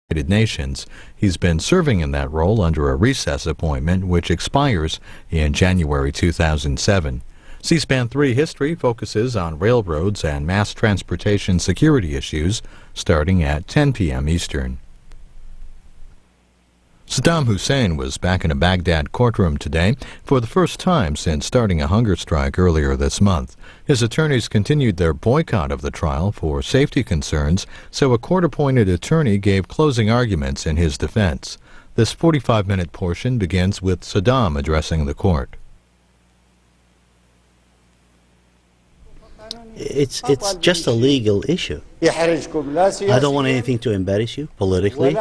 United Nations. He's been serving in that role under a recess appointment which expires in January 2007. C-SPAN 3 History focuses on railroads and mass transportation security issues starting at 10 p.m. Eastern. Saddam Hussein was back in a Baghdad courtroom today for the first time since starting a hunger strike earlier this month. His attorneys continued their boycott of the trial for safety concerns, so a court-appointed attorney gave closing arguments in his defense. This 45-minute portion begins with Saddam addressing the court. It's just a legal issue. I don't want anything to embarrass you politically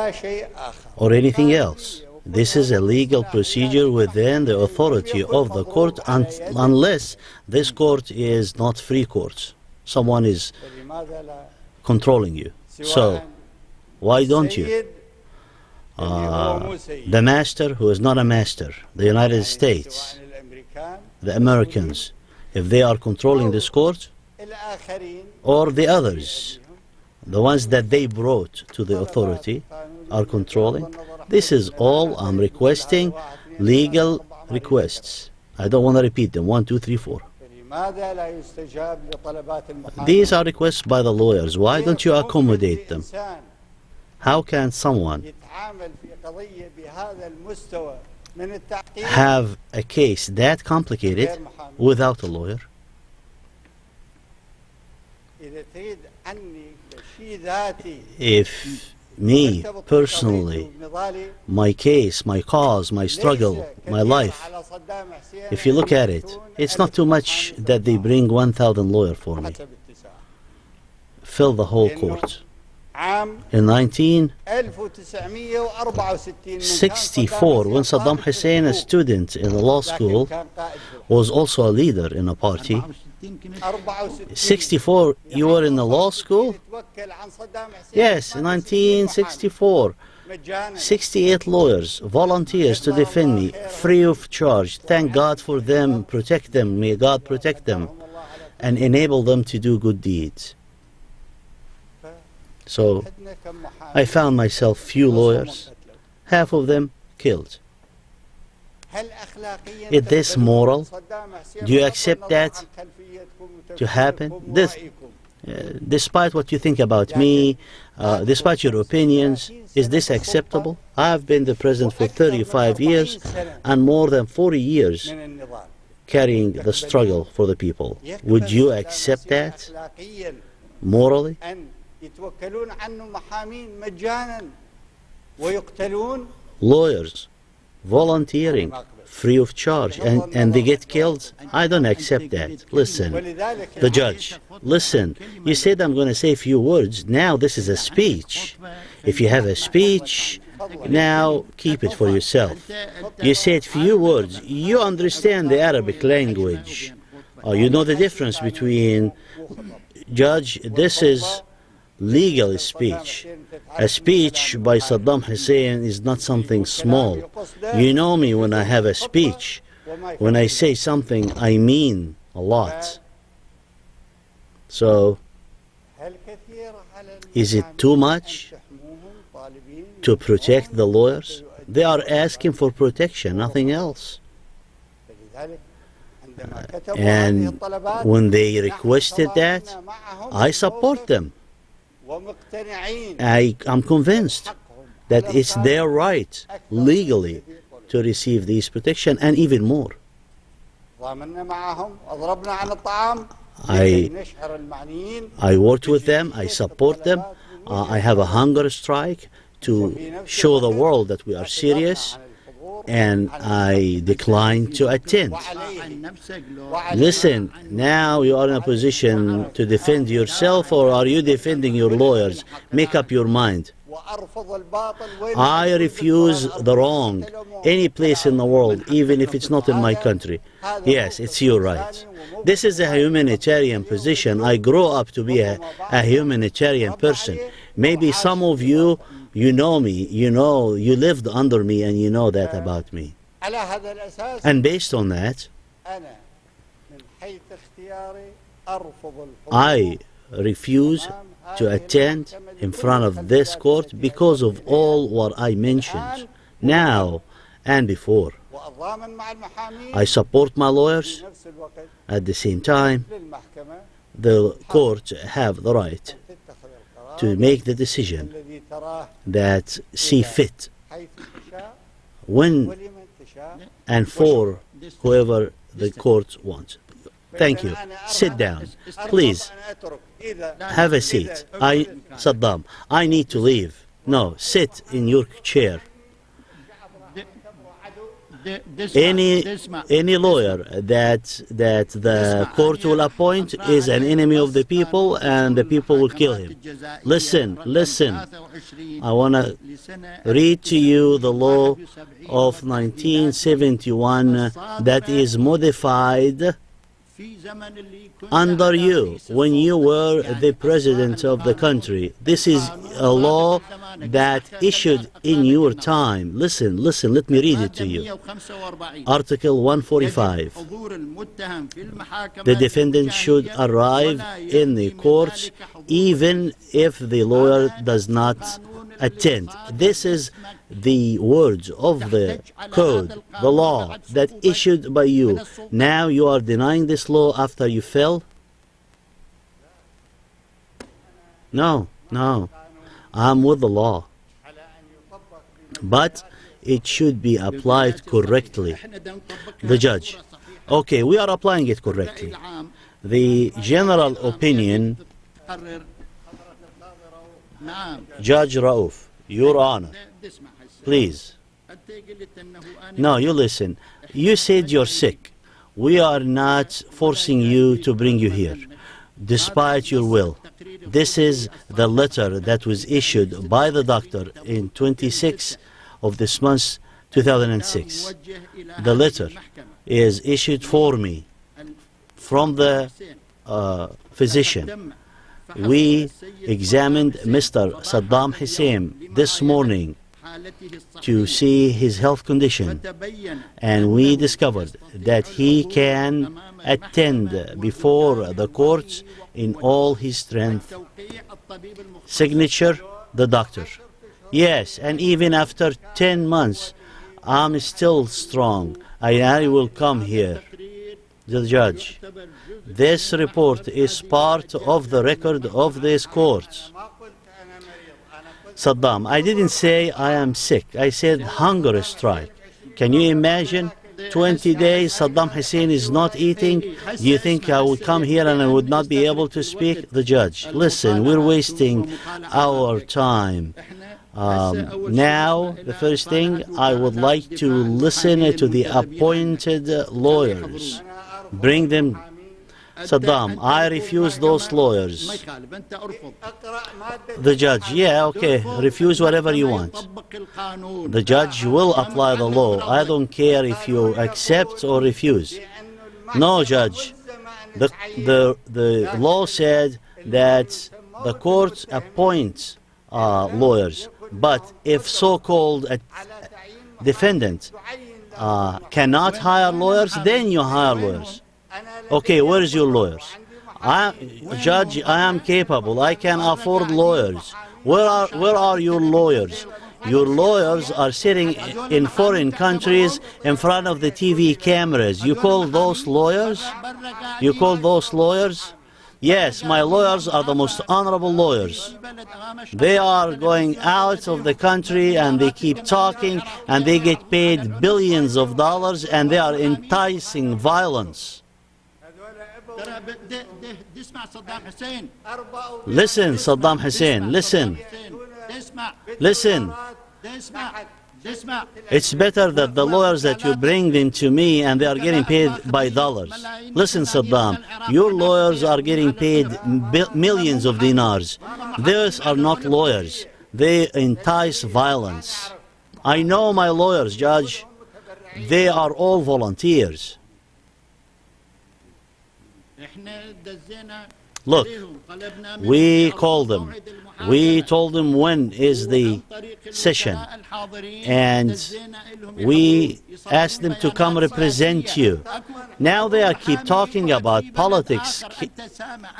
or anything else. This is a legal procedure within the authority of the court, unless this court is not free court. Someone is controlling you. So why don't you? The master who is not a master, the United States, the Americans, if they are controlling this court, or the others, the ones that they brought to the authority, are controlling. This is all I'm requesting, legal requests. I don't want to repeat them, 1, 2, 3, 4. These are requests by the lawyers. Why don't you accommodate them? How can someone have a case that complicated without a lawyer? If me personally, my case, my cause, my struggle, my life, if you look at it, it's not too much that they bring 1,000 lawyers for me. Fill the whole court. In 1964, when Saddam Hussein, a student in the law school, was also a leader in a party. 64, you were in the law school? Yes, in 1964. 68 lawyers, volunteers to defend me, free of charge. Thank God for them, protect them, may God protect them, and enable them to do good deeds. So I found myself few lawyers, half of them killed. Is this moral? Do you accept that to happen? Despite what you think about me, despite your opinions, is this acceptable? I've been the president for 35 years and more than 40 years carrying the struggle for the people. Would you accept that morally? Lawyers volunteering free of charge and they get killed. I don't accept that. Listen, the judge, listen, you said I'm going to say a few words. Now this is a speech. If you have a speech, now keep it for yourself. You said few words. You understand the Arabic language. You know the difference between, judge, this is legal speech. A speech by Saddam Hussein is not something small. You know me when I have a speech. When I say something, I mean a lot. So, is it too much to protect the lawyers? They are asking for protection, nothing else. And when they requested that, I support them. I'm convinced that it's their right legally to receive these protection and even more. I worked with them, I support them. I have a hunger strike to show the world that we are serious, and I declined to attend. Listen, now you are in a position to defend yourself, or are you defending your lawyers? Make up your mind. I refuse the wrong any place in the world, even if it's not in my country. Yes, it's your right. This is a humanitarian position. I grew up to be a humanitarian person. Maybe some of you, you know me, you lived under me and you know that about me. And based on that, I refuse to attend in front of this court because of all what I mentioned now and before. I support my lawyers. At the same time, the court have the right to make the decision that see fit when and for whoever the court wants. Thank you. Sit down. Please. Have a seat. Saddam, I need to leave. No, sit in your chair. Any lawyer that the court will appoint is an enemy of the people, and the people will kill him. Listen. I want to read to you the law of 1971 that is modified under you when you were the president of the country. This is a law that issued in your time. Listen, let me read it to you. Article 145. The defendant should arrive in the courts even if the lawyer does not attend. This is the words of the code, the law that issued by you. Now you are denying this law after you fell? No, I'm with the law. But it should be applied correctly. The judge. Okay, we are applying it correctly. The general opinion, Judge Rauf, Your Honor, please. No, you listen. You said you're sick. We are not forcing you to bring you here, despite your will. This is the letter that was issued by the doctor in 26 of this month, 2006. The letter is issued for me from the physician. We examined Mr. Saddam Hussein this morning to see his health condition, and we discovered that he can attend before the courts in all his strength. Signature, the doctor. Yes, and even after 10 months, I'm still strong. I will come here. The judge. This report is part of the record of this court. Saddam, I didn't say I am sick. I said hunger strike. Can you imagine? 20 days Saddam Hussein is not eating. Do you think I would come here and I would not be able to speak? The judge. Listen, we're wasting our time. Now, the first thing, I would like to listen to the appointed lawyers. Bring them. Saddam, I refuse those lawyers. The judge, yeah, okay, refuse whatever you want. The judge will apply the law. I don't care if you accept or refuse. No, judge. The law said that the court appoints lawyers, but if so-called defendant cannot hire lawyers, then you hire lawyers. Okay, where is your lawyers? Judge, I am capable. I can afford lawyers. Where are your lawyers? Your lawyers are sitting in foreign countries in front of the TV cameras. You call those lawyers? You call those lawyers? Yes, my lawyers are the most honorable lawyers. They are going out of the country and they keep talking and they get paid billions of dollars and they are enticing violence. Listen, Saddam Hussein, listen. Listen. It's better that the lawyers that you bring them to me and they are getting paid by dollars. Listen, Saddam, your lawyers are getting paid millions of dinars. Those are not lawyers. They entice violence. I know my lawyers, Judge. They are all volunteers. Look, we call them. We told them when is the session, and we asked them to come represent you. Now they keep talking about politics.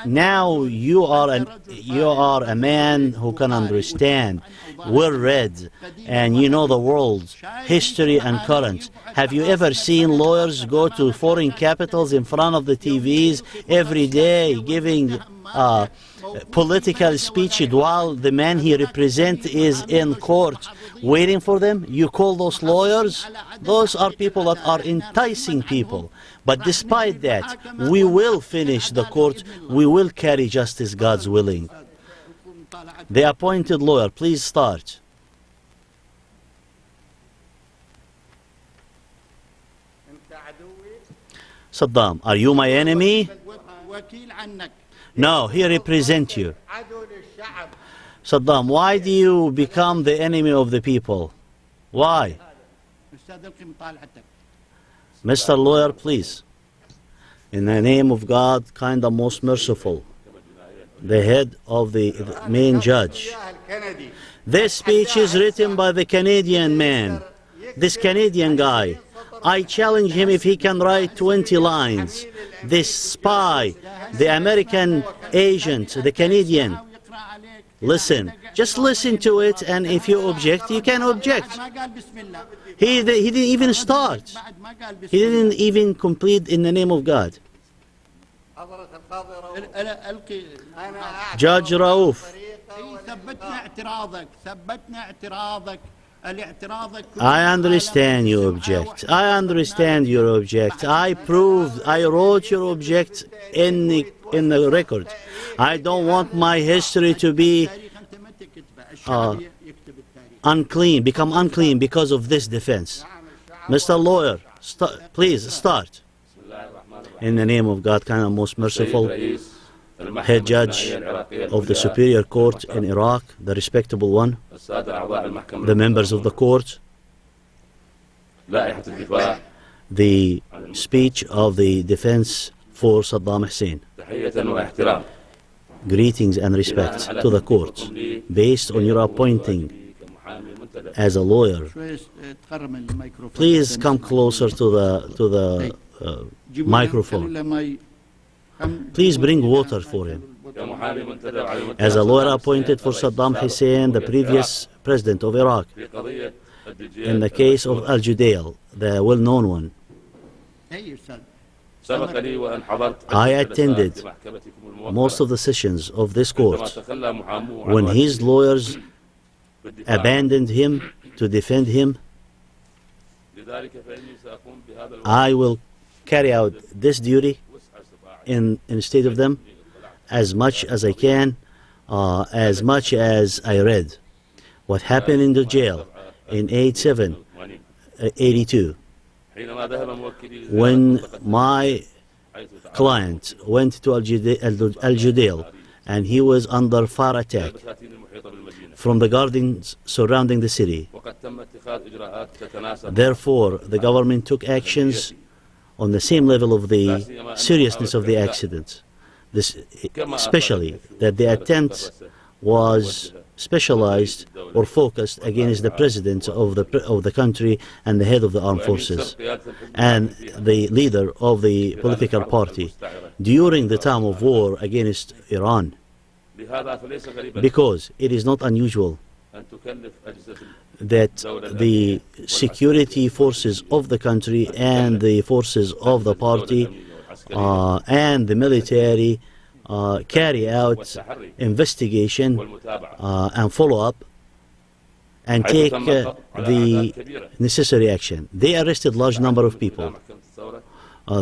Now you are a man who can understand, well-read, and you know the world, history and current. Have you ever seen lawyers go to foreign capitals in front of the TVs every day giving political speech while the man he represents is in court waiting for them? You call those lawyers? Those are people that are enticing people. But despite that, we will finish the court. We will carry justice, God's willing. The appointed lawyer, please start. Saddam, are you my enemy? No, he represents you. Saddam, why do you become the enemy of the people? Why? Mr. Lawyer, please. In the name of God, kind and most merciful, the head of the main judge. This speech is written by the Canadian man, this Canadian guy. I challenge him if he can write 20 lines. This spy, the American agent, the Canadian. Listen, just listen to it, and if you object, you can object. He didn't even start. He didn't even complete in the name of God. Judge Rauf. I understand you object. I understand your object. I wrote your object in the record. I don't want my history to be unclean, become unclean because of this defense. Mr. Lawyer, please start. In the name of God, kind and most merciful, head judge of the Superior Court in Iraq, the respectable one, the members of the court, the speech of the defense for Saddam Hussein. Greetings and respect to the court, based on your appointing as a lawyer. Please come closer to the microphone. Please bring water for him. As a lawyer appointed for Saddam Hussein, the previous president of Iraq, in the case of Al-Judail, the well-known one, I attended most of the sessions of this court. When his lawyers abandoned him to defend him, I will carry out this duty instead of them as much as I can, as much as I read. What happened in the jail in 82, when my client went to Al-Judail and he was under fire attack from the guardians surrounding the city. Therefore, the government took actions on the same level of the seriousness of the accident. Especially that the attempt was specialized or focused against the president of the country and the head of the armed forces and the leader of the political party during the time of war against Iran. Because it is not unusual that the security forces of the country and the forces of the party and the military carry out investigation and follow-up and take the necessary action. They arrested a large number of people.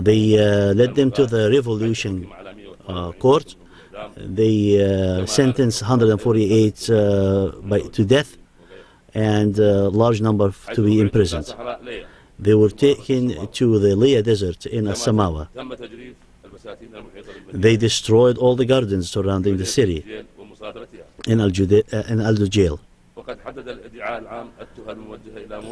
They led them to the revolution court. They sentenced 148 to death and a large number to be imprisoned. They were taken to the Leah Desert in As-Samawa. They destroyed all the gardens surrounding the city in Al-Dujayl.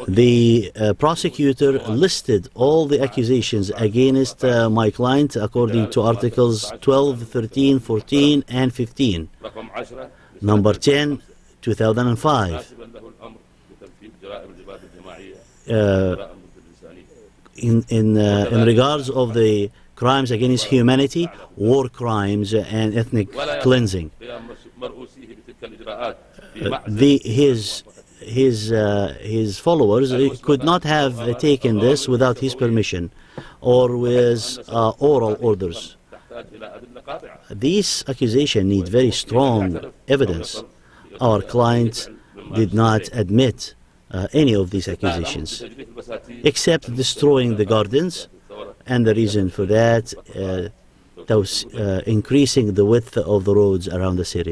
The prosecutor listed all the accusations against my client according to Articles 12, 13, 14, and 15. Number 10, 2005. In regards of the crimes against humanity, war crimes, and ethnic cleansing. His followers could not have taken this without his permission or with oral orders. These accusations need very strong evidence. Our client did not admit any of these accusations, except destroying the gardens, and the reason for that was increasing the width of the roads around the city.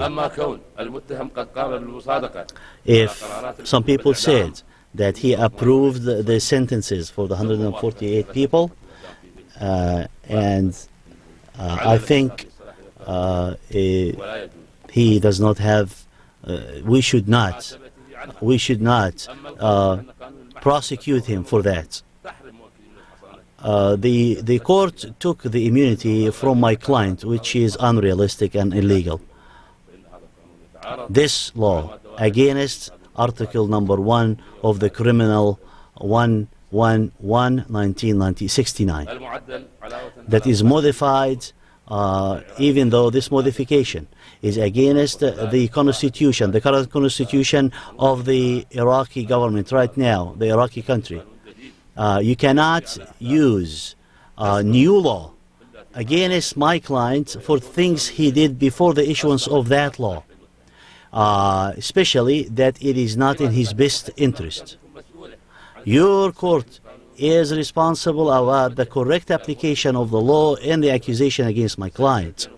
If some people said that he approved the sentences for the 148 people, and I think he does not have, we should not prosecute him for that. The court took the immunity from my client, which is unrealistic and illegal. This law against Article number 1 of the Criminal 111/1969 that is modified, even though this modification is against the constitution, the current constitution of the Iraqi government right now, the Iraqi country. You cannot use new law against my client for things he did before the issuance of that law, especially that it is not in his best interest. Your court is responsible about the correct application of the law and the accusation against my client,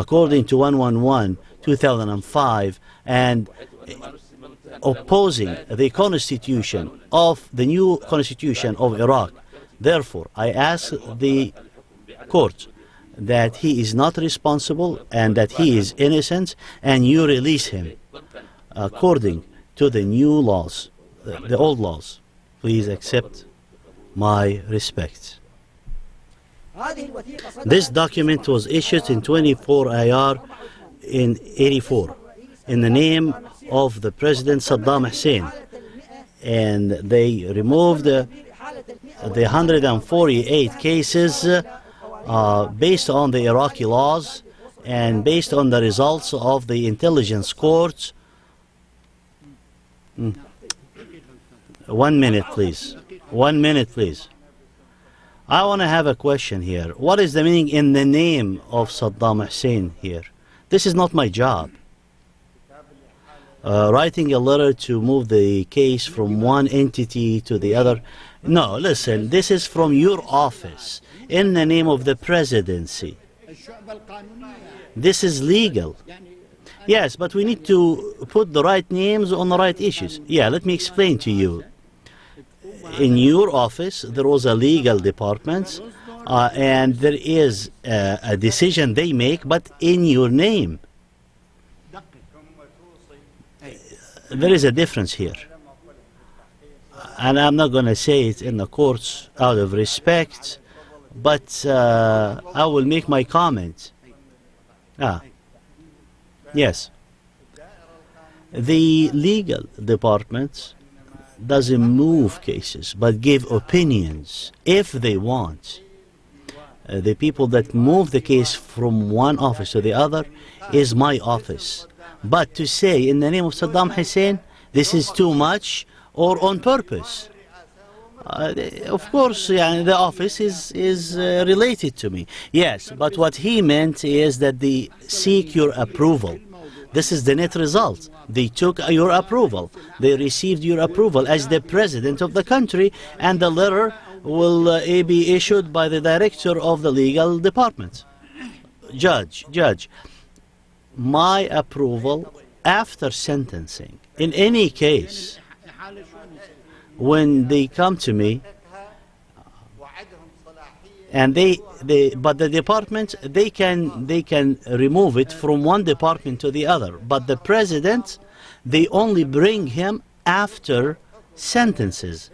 according to 111/2005, and opposing the constitution of the new constitution of Iraq. Therefore, I ask the court that he is not responsible and that he is innocent, and you release him according to the new laws, the old laws. Please accept my respect. This document was issued in 24 IR in 84 in the name of the President Saddam Hussein, and they removed the 148 cases based on the Iraqi laws and based on the results of the intelligence courts. 1 minute, please. 1 minute, please. I want to have a question here. What is the meaning in the name of Saddam Hussein here? This is not my job. Writing a letter to move the case from one entity to the other. No, listen, this is from your office in the name of the presidency. This is legal. Yes, but we need to put the right names on the right issues. Yeah, let me explain to you. In your office, there was a legal department, and there is a decision they make, but in your name. There is a difference here. And I'm not going to say it in the courts out of respect, but I will make my comment. Yes. The legal department doesn't move cases, but give opinions if they want. The people that move the case from one office to the other is my office. But to say in the name of Saddam Hussein, this is too much, or on purpose. Of course, the office is related to me. Yes, but what he meant is that they seek your approval. This is the net result. They took your approval. They received your approval as the president of the country, and the letter will be issued by the director of the legal department. Judge, my approval after sentencing, in any case, when they come to me, and but the department, they can remove it from one department to the other. But the president, they only bring him after sentences,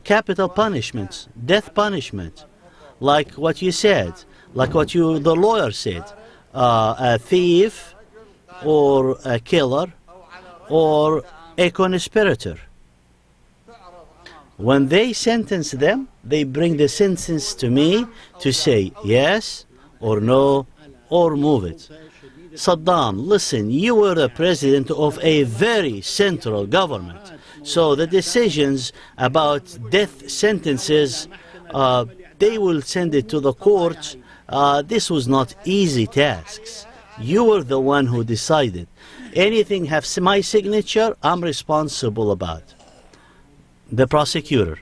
capital punishments, death punishment, like what you said, like what the lawyer said. A thief or a killer or a conspirator. When they sentence them, they bring the sentence to me to say yes or no or move it. Saddam, listen, you were the president of a very central government. So the decisions about death sentences, they will send it to the court. This was not easy tasks. You were the one who decided. Anything has my signature, I'm responsible about. The prosecutor.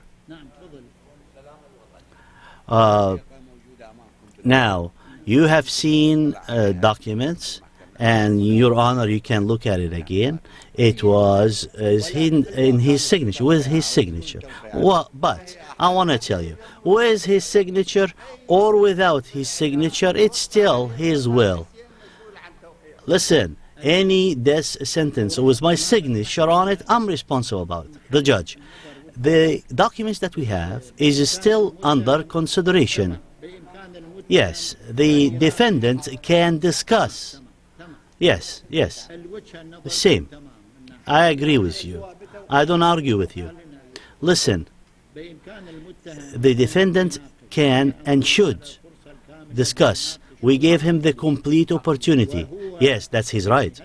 Now, you have seen documents, and Your Honor, you can look at it again. It was in his signature, with his signature. Well, but I want to tell you, with his signature or without his signature, it's still his will. Listen, any death sentence with my signature on it, I'm responsible about it, the judge. The documents that we have is still under consideration. Yes, the defendant can discuss. Yes, yes, the same. I agree with you. I don't argue with you. Listen, the defendant can and should discuss. We gave him the complete opportunity. Yes, that's his right.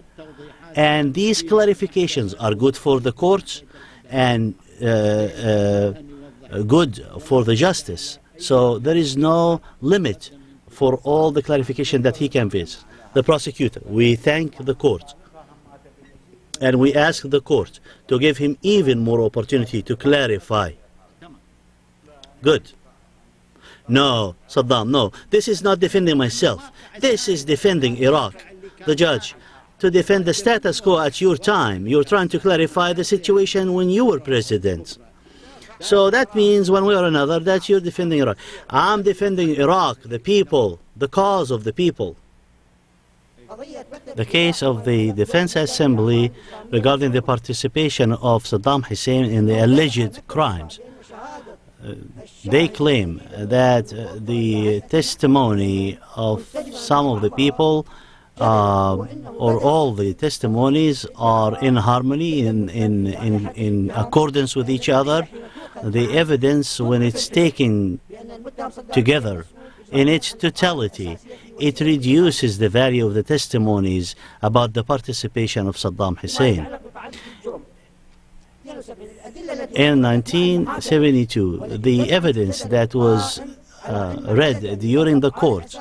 And these clarifications are good for the courts and good for the justice. So there is no limit for all the clarification that he can visit. The prosecutor, we thank the court and we ask the court to give him even more opportunity to clarify. Good. No, Saddam, no. This is not defending myself. This is defending Iraq. The judge, to defend the status quo at your time, you're trying to clarify the situation when you were president. So that means one way or another that you're defending Iraq. I'm defending Iraq, the people, the cause of the people. The case of the Defense Assembly regarding the participation of Saddam Hussein in the alleged crimes. They claim that the testimony of some of the people or all the testimonies are in harmony, in accordance with each other. The evidence, when it's taken together in its totality, it reduces the value of the testimonies about the participation of Saddam Hussein. In 1972, the evidence that was read during the court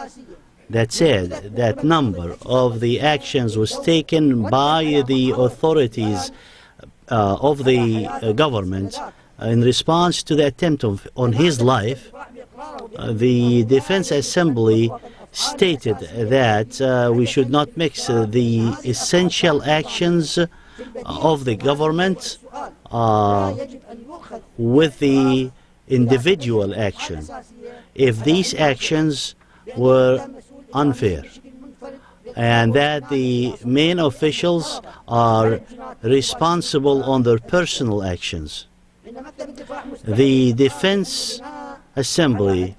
that said that number of the actions was taken by the authorities of the government in response to the attempt on his life, the Defense Assembly stated that we should not mix the essential actions of the government with the individual action if these actions were unfair, and that the main officials are responsible on their personal actions. The Defense Assembly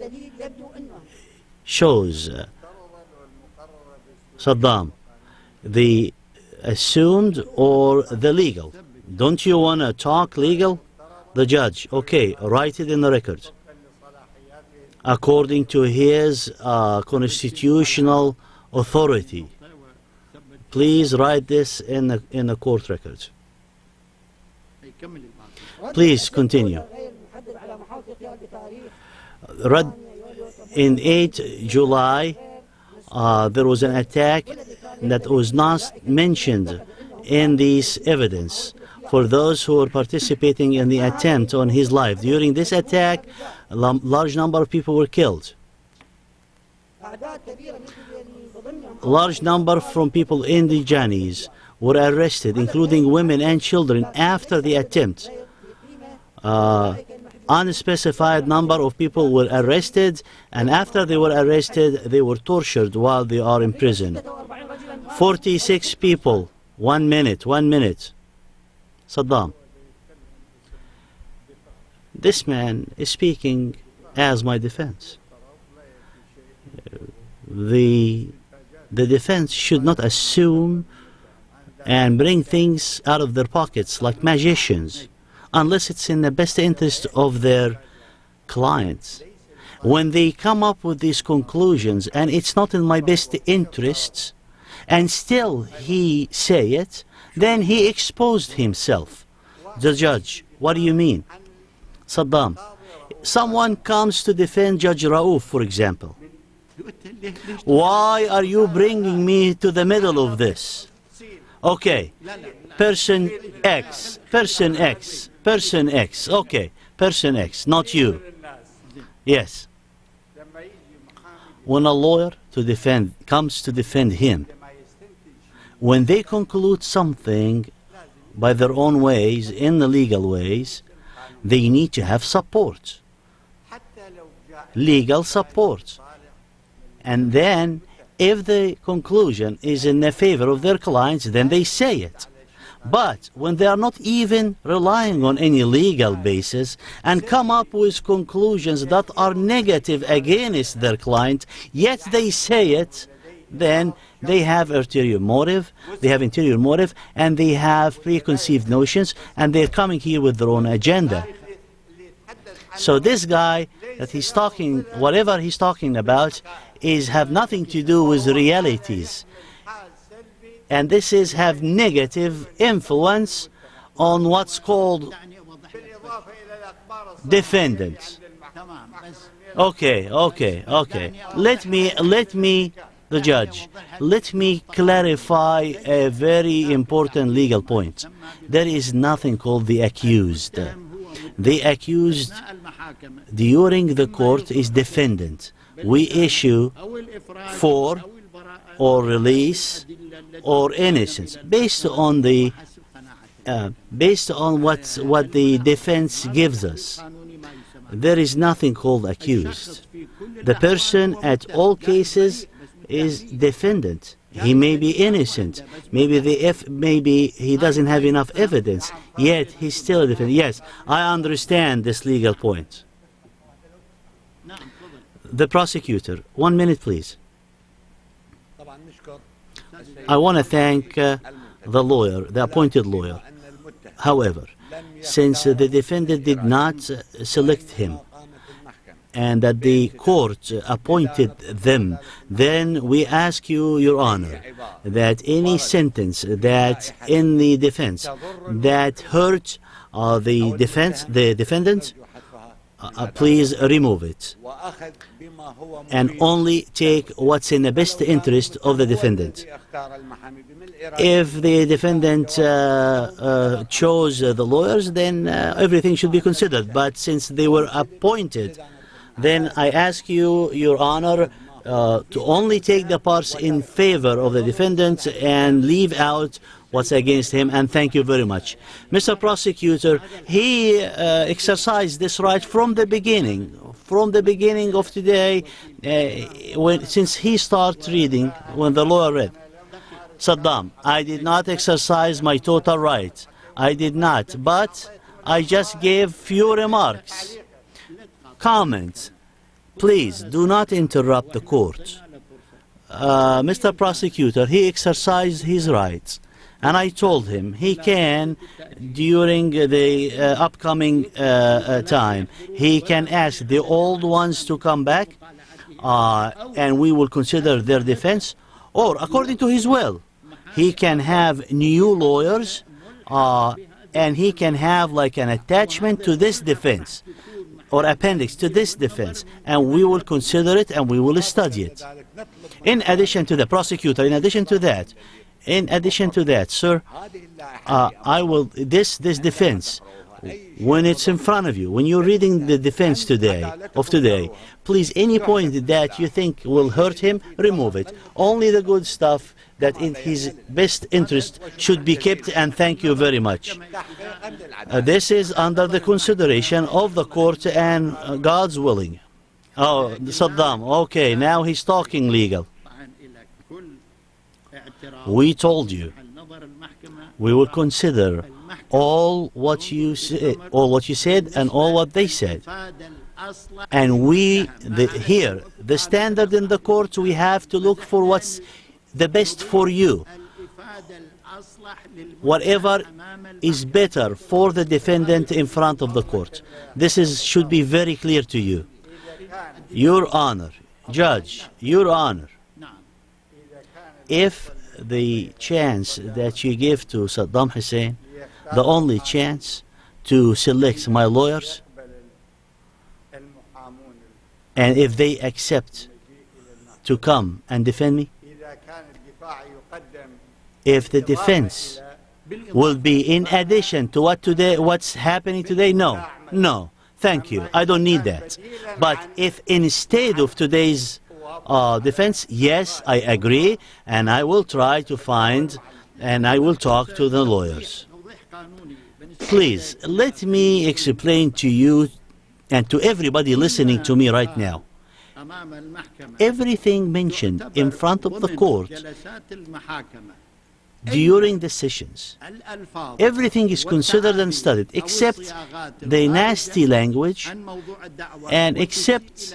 shows Saddam the assumed or the legal. Don't you want to talk legal? The judge, okay, write it in the record. According to his constitutional authority. Please write this in the court records. Please continue. In 8 July, there was an attack that was not mentioned in this evidence for those who were participating in the attempt on his life. During this attack, a large number of people were killed. A large number from people in the Janis were arrested, including women and children, after the attempt. Unspecified number of people were arrested, and after they were arrested, they were tortured while they are in prison. 46 people. 1 minute. Saddam. This man is speaking as my defense. The defense should not assume and bring things out of their pockets like magicians, unless it's in the best interest of their clients. When they come up with these conclusions and it's not in my best interests, and still he say it, then he exposed himself. The judge, what do you mean? Saddam, someone comes to defend Judge Raouf, for example. Why are you bringing me to the middle of this? Okay, person X, person X, person X, okay, person X, not you. Yes. When a lawyer comes to defend him, when they conclude something by their own ways, in the legal ways, they need to have support, legal support. And then, if the conclusion is in the favor of their clients, then they say it. But when they are not even relying on any legal basis and come up with conclusions that are negative against their client, yet they say it, then they have ulterior motive, and they have preconceived notions, and they're coming here with their own agenda. So this guy that he's talking, whatever he's talking about, have nothing to do with realities. And this have negative influence on what's called defendants. Okay. Let me, the judge, let me clarify a very important legal point. There is nothing called the accused. The accused during the court is defendant. We issue for or release or innocence based on what the defense gives us. There is nothing called accused. The person at all cases is defendant. He may be innocent. Maybe he doesn't have enough evidence, yet he's still a defendant. Yes, I understand this legal point. The prosecutor, 1 minute, please. I want to thank the lawyer, the appointed lawyer. However, since the defendant did not select him and that the court appointed them, then we ask you, Your Honor, that any sentence that in the defense that hurt the defendant, please remove it and only take what's in the best interest of the defendant. If the defendant chose the lawyers, then everything should be considered. But since they were appointed, then I ask you, Your Honor, to only take the parts in favor of the defendant and leave out what's against him, and thank you very much. Mr. Prosecutor, he exercised this right from the beginning of today, since he started reading, when the lawyer read. Saddam, I did not exercise my total right. I did not, but I just gave few remarks, comments. Please do not interrupt the court. Mr. Prosecutor, he exercised his rights. And I told him he can, during the upcoming time, he can ask the old ones to come back, and we will consider their defense, or according to his will, he can have new lawyers, and he can have like an attachment to this defense, or appendix to this defense, and we will consider it and we will study it. In addition to the prosecutor, in addition to that, sir, I will, this defense, when it's in front of you, when you're reading the defense today, please, any point that you think will hurt him, remove it. Only the good stuff that in his best interest should be kept, and thank you very much. This is under the consideration of the court and God's willing. Oh, Saddam, okay, now he's talking legal. We told you we will consider all what you said, and all what they said. And here, the standard in the court, we have to look for what's the best for you. whatever is better for the defendant in front of the court. This should be very clear to you. Your Honor, Judge, Your Honor, if the chance that you give to Saddam Hussein, the only chance to select my lawyers, and if they accept to come and defend me, if the defense will be in addition to what's happening today, no, thank you, I don't need that. But if instead of today's defense, yes, I agree, and I will try to find, and I will talk to the lawyers. Please, let me explain to you and to everybody listening to me right now. Everything mentioned in front of the court during the sessions, everything is considered and studied, except the nasty language and except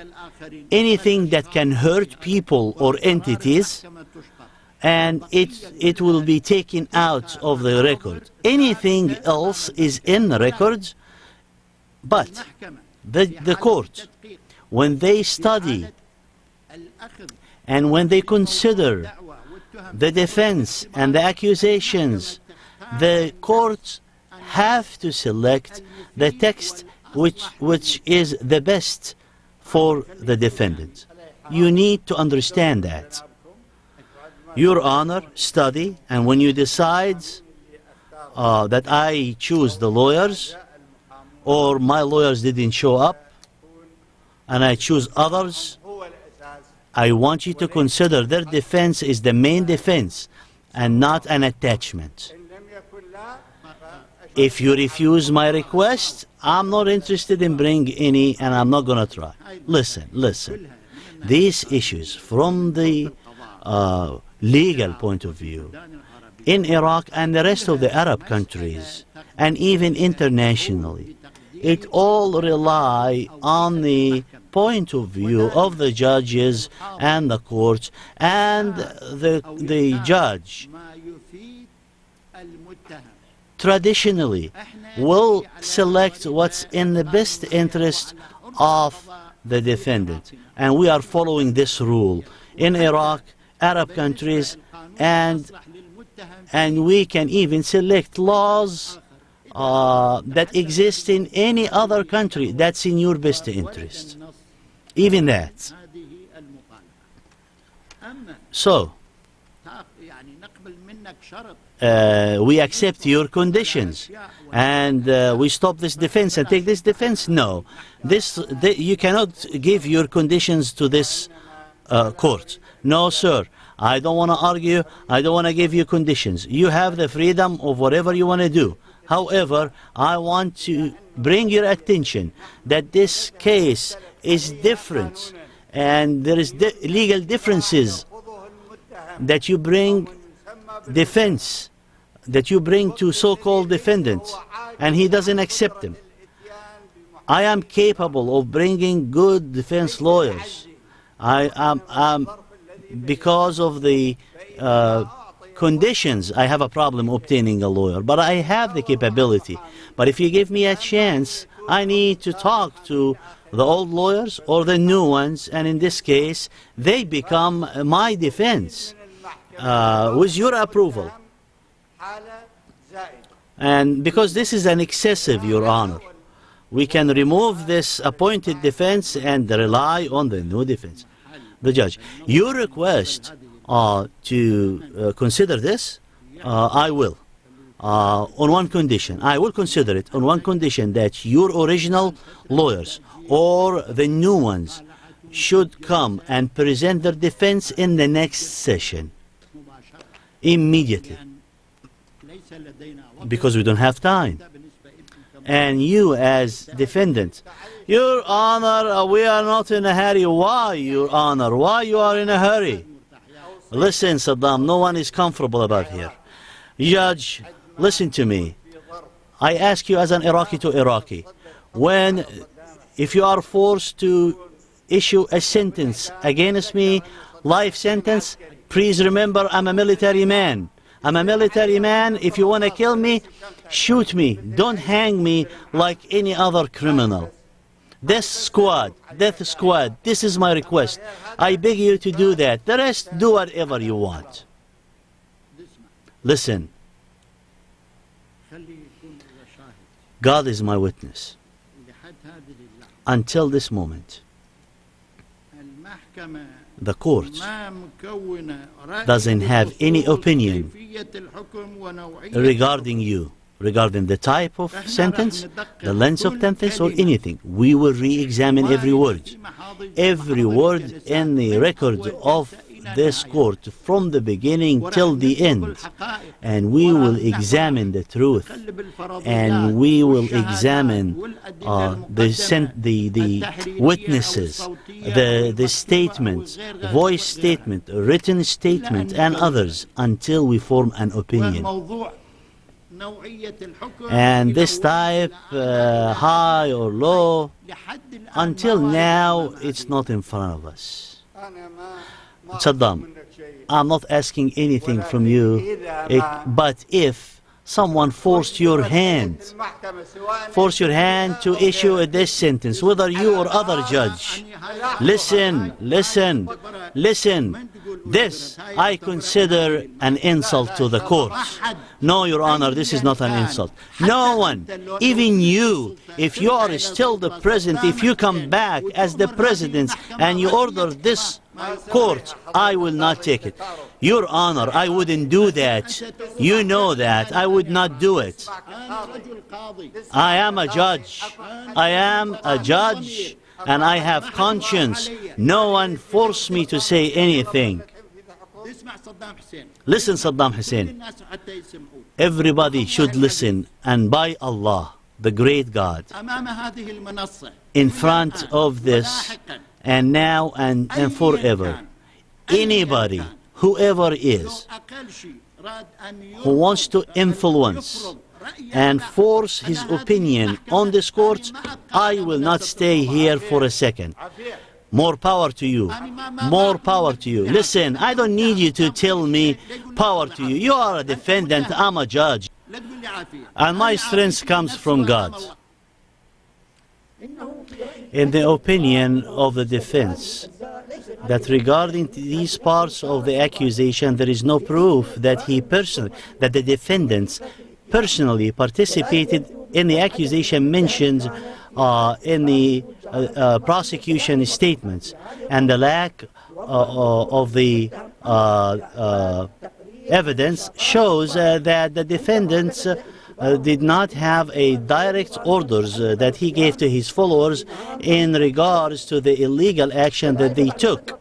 anything that can hurt people or entities, and it will be taken out of the record. Anything else is in the records, but the court, when they study and when they consider the defense and the accusations, the courts have to select the text which is the best for the defendant. You need to understand that. Your Honor, study, and when you decide that I choose the lawyers, or my lawyers didn't show up, and I choose others, I want you to consider their defense is the main defense and not an attachment. If you refuse my request, I'm not interested in bringing any, and I'm not going to try. Listen. These issues from the legal point of view in Iraq and the rest of the Arab countries, and even internationally, it all rely on the point of view of the judges and the courts, and the judge traditionally will select what's in the best interest of the defendant, and we are following this rule in Iraq, Arab countries, and we can even select laws that exist in any other country that's in your best interest. Even that. So, we accept your conditions, and we stop this defense and take this defense? No. You cannot give your conditions to this court. No, sir. I don't want to argue. I don't want to give you conditions. You have the freedom of whatever you want to do. However, I want to bring your attention that this case is different, and there is legal differences that you bring defense, that you bring to so-called defendants, and he doesn't accept them. I am capable of bringing good defense lawyers. Because of the conditions, I have a problem obtaining a lawyer, but I have the capability. But if you give me a chance, I need to talk to the old lawyers or the new ones, and in this case, they become my defense with your approval. And because this is an excessive, Your Honor, we can remove this appointed defense and rely on the new defense. The judge, your request to consider this, I will. On one condition. I will consider it on one condition, that your original lawyers or the new ones should come and present their defense in the next session. Immediately. Because we don't have time. And you as defendant, Your Honor, we are not in a hurry. Why, Your Honor? Why you are in a hurry? Listen, Saddam, no one is comfortable about here. Judge, listen to me. I ask you as an Iraqi to Iraqi, if you are forced to issue a sentence against me, life sentence, please remember I'm a military man. I'm a military man. If you want to kill me, shoot me. Don't hang me like any other criminal. Death squad, this is my request. I beg you to do that. The rest, do whatever you want. Listen, God is my witness. Until this moment, the court doesn't have any opinion regarding you, regarding the type of sentence, the length of sentence, or anything. We will re-examine every word in the record of this court from the beginning till the end, and we will examine the truth, and we will examine the witnesses, the statements, voice statement, written statement, and others until we form an opinion. And this type, high or low, until now, it's not in front of us. Saddam, I'm not asking anything from you, but if someone forced your hand to issue a death sentence, whether you or other judge, listen. This I consider an insult to the court. No, Your Honor, this is not an insult. No one, even you, if you are still the president, if you come back as the president and you order this court, I will not take it. Your Honor, I wouldn't do that. You know that. I would not do it. I am a judge. And I have conscience. No one forced me to say anything. Listen, Saddam Hussein. Everybody should listen, and by Allah, the great God, in front of this, and now and forever, anybody, whoever is, who wants to influence and force his opinion on this court, I will not stay here for a second. More power to you. More power to you. Listen, I don't need you to tell me power to you. You are a defendant, I'm a judge. And my strength comes from God. In the opinion of the defense, that regarding these parts of the accusation, there is no proof that the defendants personally participated in the accusation mentioned in the prosecution statements, and the lack of the evidence shows that the defendants did not have a direct orders that he gave to his followers in regards to the illegal action that they took.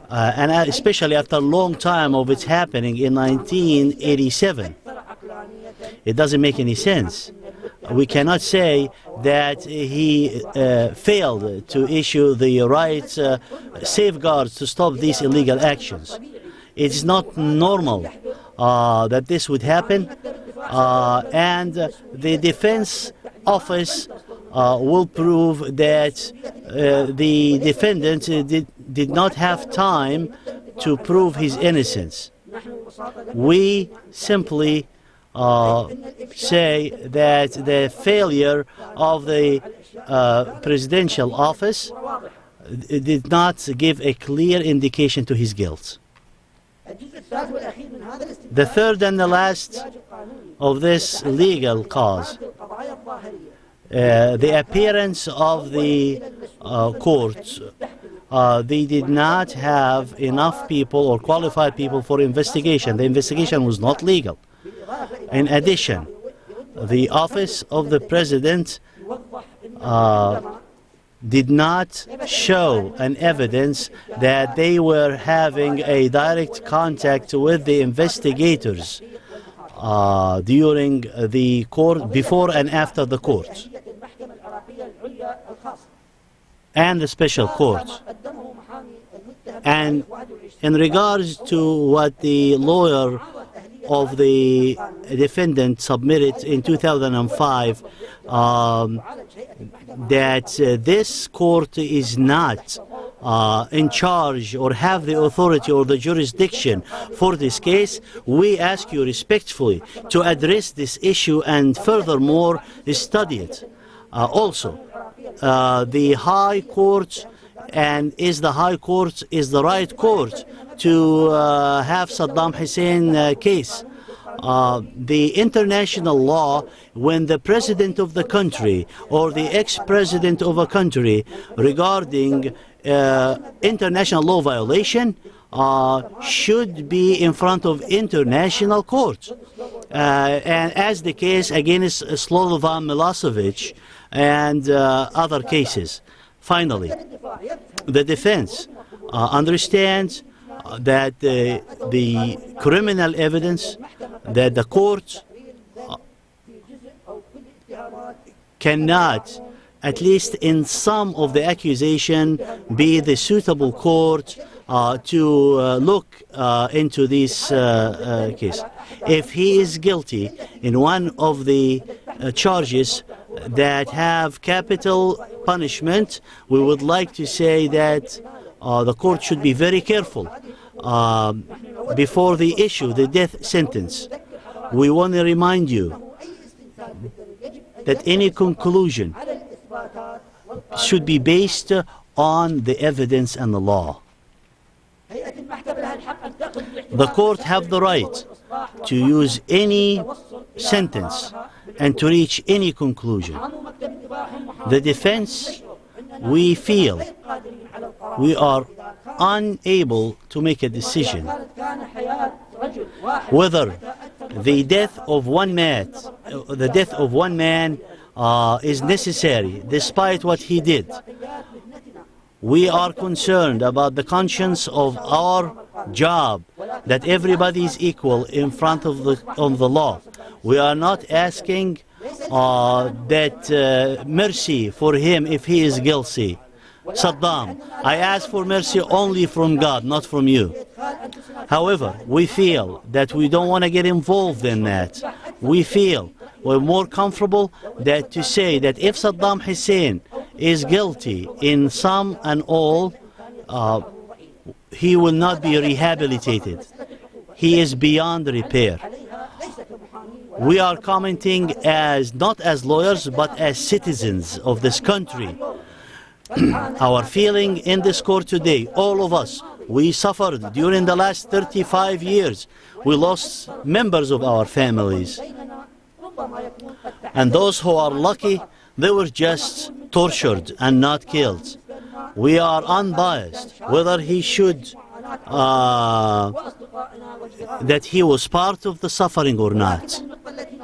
And especially after a long time of its happening in 1987. It doesn't make any sense. We cannot say that he failed to issue the right safeguards to stop these illegal actions. It's not normal that this would happen, and the defense office will prove that the defendant did not have time to prove his innocence. We simply say that the failure of the presidential office did not give a clear indication to his guilt. The third and the last of this legal cause, the appearance of the court, they did not have enough people or qualified people for investigation. The investigation was not legal. In addition, the office of the president did not show an evidence that they were having a direct contact with the investigators during the court, before and after the court, and the special court. And in regards to what the lawyer of the defendant submitted in 2005, that this court is not in charge or have the authority or the jurisdiction for this case, we ask you respectfully to address this issue and furthermore study it. Also, the High Court, and is the High Court is the right court to have Saddam Hussein case. The international law, when the president of the country or the ex-president of a country regarding international law violation should be in front of international court. And as the case against Slobodan Milosevic and other cases. Finally, the defense understands that the criminal evidence that the court cannot, at least in some of the accusation, be the suitable court to look into this case. If he is guilty in one of the charges that have capital punishment, we would like to say that the court should be very careful before they issue the death sentence. We want to remind you that any conclusion should be based on the evidence and the law. The court have the right to use any sentence and to reach any conclusion. The defense, we feel we are unable to make a decision whether the death of one man, is necessary despite what he did. We are concerned about the conscience of our job, that everybody is equal in front of the law. We are not asking that mercy for him if he is guilty. Saddam, I ask for mercy only from God, not from you. However, we feel that we don't want to get involved in that. We feel we're more comfortable that to say that if Saddam Hussein is guilty in some and all, he will not be rehabilitated. He is beyond repair. We are commenting as not as lawyers but as citizens of this country. Our feeling in this court today, all of us, we suffered during the last 35 years. We lost members of our families. And those who are lucky, they were just tortured and not killed. We are unbiased whether he should, that he was part of the suffering or not.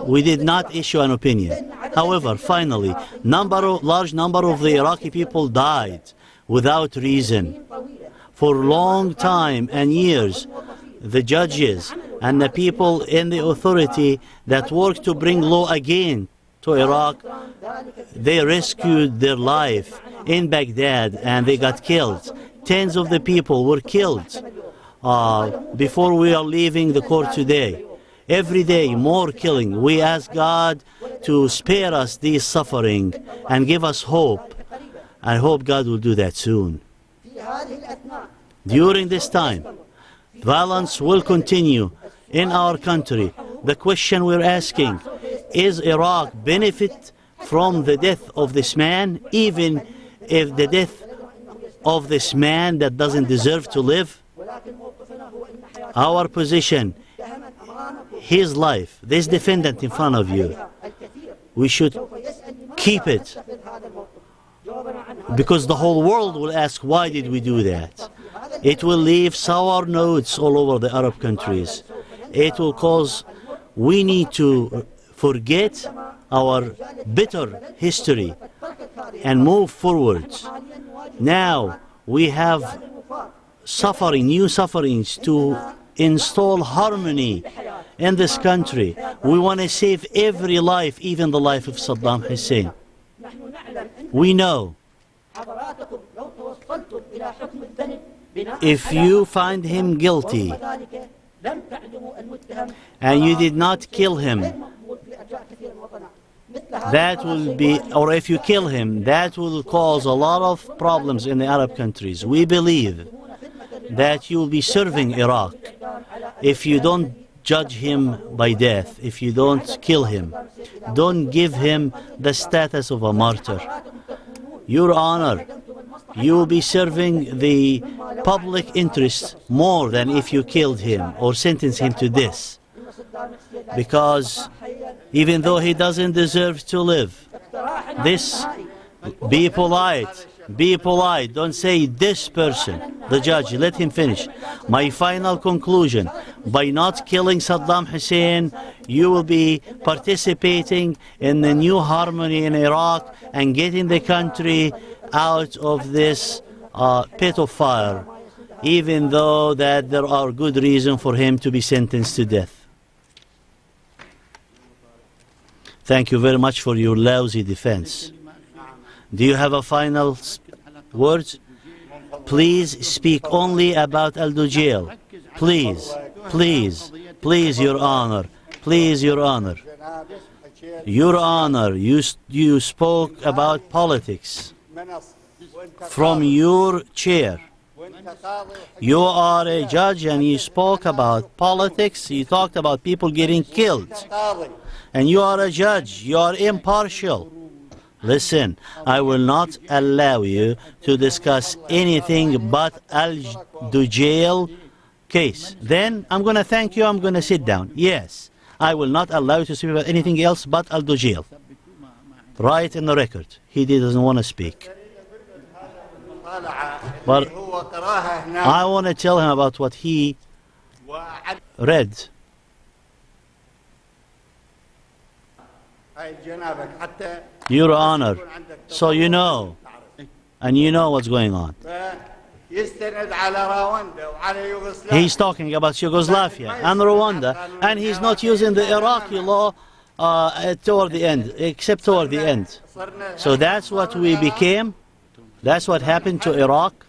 We did not issue an opinion. However, finally, large number of the Iraqi people died without reason. For a long time and years, the judges and the people in the authority that worked to bring law again to Iraq, they rescued their life in Baghdad and they got killed. Tens of the people were killed before we are leaving the court today. Every day, more killing. We ask God to spare us this suffering and give us hope. I hope God will do that soon. During this time, violence will continue in our country. The question we're asking, is Iraq benefit from the death of this man, even if the death of this man that doesn't deserve to live? Our position, his life, this defendant in front of you, we should keep it, because the whole world will ask, why did we do that? It will leave sour notes all over the Arab countries. It will cause, we need to forget our bitter history and move forward. Now we have suffering, new sufferings to install harmony in this country. We want to save every life, even the life of Saddam Hussein. We know if you find him guilty and you did not kill him, that will be, or if you kill him, that will cause a lot of problems in the Arab countries. We believe that you will be serving Iraq if you don't judge him by death, if you don't kill him, don't give him the status of a martyr. Your Honor, you will be serving the public interest more than if you killed him or sentenced him to this. Because even though he doesn't deserve to live, be polite. Be polite. Don't say this person. The judge, let him finish. My final conclusion, by not killing Saddam Hussein, you will be participating in the new harmony in Iraq and getting the country out of this pit of fire, even though that there are good reasons for him to be sentenced to death. Thank you very much for your lousy defense. Do you have a final word? Please speak only about Al-Dujil. Please, please, please, Your Honor. Please, Your Honor. Your Honor, you spoke about politics from your chair. You are a judge and you spoke about politics. You talked about people getting killed. And you are a judge. You are impartial. Listen, I will not allow you to discuss anything but Al-Dujil case. Then I'm going to thank you. I'm going to sit down. Yes, I will not allow you to speak about anything else but Al-Dujil. Right in the record. He doesn't want to speak. But I want to tell him about what he read. Your Honor, so you know, and you know what's going on. He's talking about Yugoslavia and Rwanda, and he's not using the Iraqi law toward the end, except toward the end. So that's what we became. That's what happened to Iraq.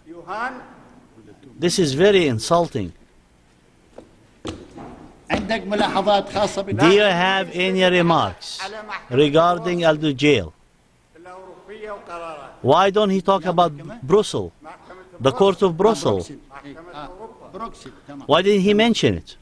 This is very insulting. Do you have any remarks regarding Al-Dujil? Why don't he talk about Brussels, the court of Brussels? Why didn't he mention it?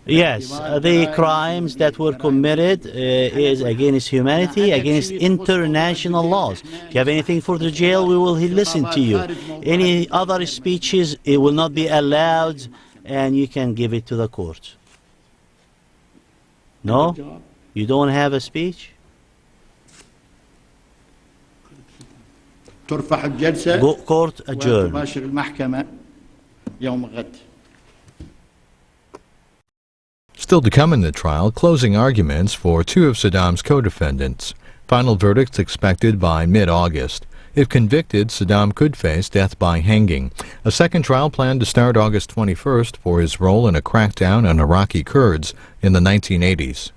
Yes, the crimes that were committed is against humanity, against international laws. If you have anything for the jail, we will listen to you. Any other speeches, it will not be allowed, and you can give it to the court. No? You don't have a speech? ترفع الجلسة Court adjourned. وتباشر المحكمة يوم غد. Still to come in the trial, closing arguments for two of Saddam's co-defendants. Final verdicts expected by mid-August. If convicted, Saddam could face death by hanging. A second trial planned to start August 21st for his role in a crackdown on Iraqi Kurds in the 1980s.